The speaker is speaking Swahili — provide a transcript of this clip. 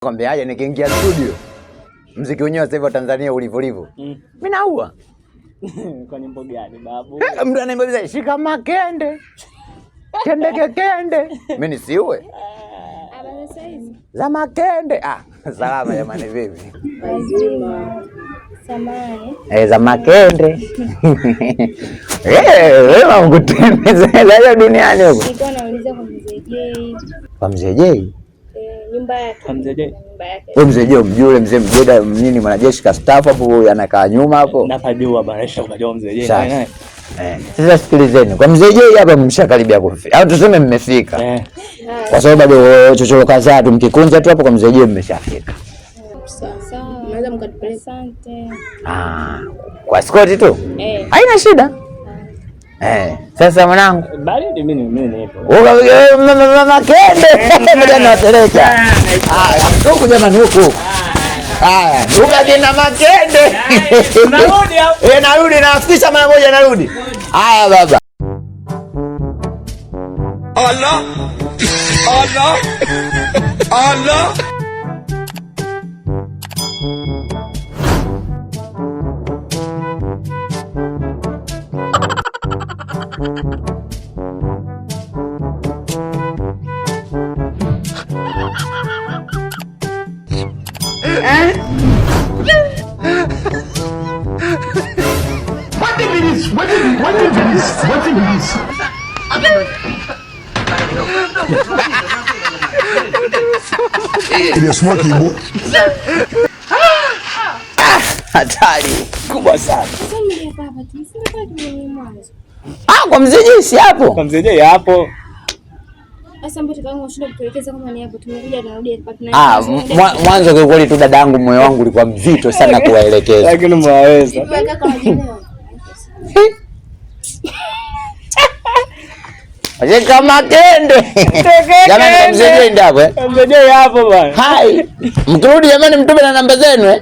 Kwambia aje nikiingia studio. Muziki wenyewe sasa hivi Tanzania ulivyo. Mimi naua. Kwa nyimbo gani babu? Mtu anaimba shika makende. Kende. Mimi nisiue. Sasa hizi. Za makende. Salama jamani vipi? Wazima. Samani. Za makende. Wewe unakutembeza leo duniani huko. Nilikuwa nauliza kwa Mzee J. Kwa Mzee J? Nyumba yake. Kwa Mzee J. Wewe Mzee J mjue mzee Mjoda nini mwanajeshi kastaafu hapo anakaa nyuma hapo. Napajua baresha unajua Mzee J naye. Sasa sikilizeni. Kwa Mzee J hapa mshakaribia kufika. Au tuseme mmefika. Kwa sababu bado chochoro kadhaa tu mkikunja tu hapo kwa Mzee J mmeshafika. Sawa. Naweza mkatupeleka. Asante. Kwa skoti tu? Haina shida. Sasa mwanangu. Bali mimi nipo. Mama kende. Ngoja natereka. Huko jamani huko. Duka jina makende. Unarudi hapo? Narudi nafikisha mara moja narudi. Haya baba. Allah. What is this? Ile smoke ibu. Hatari kubwa sana. Sasa mimi hapa tumefika kwenye mwanzo. Kwa Mzee J si hapo. Kwa Mzee J hapo. Sasa mbona kama unashinda kutuelekeza kama ni hapo tumekuja tunarudi hapa tunaenda. Mwanzo kwa kweli tu dadangu moyo wangu ulikuwa mzito sana kuwaelekeza. Lakini mwaweza. Aje kama kende. Jamani Mzee J ndapo Mzee J hapo bwana. Hai. Mkirudi jamani mtume na namba zenu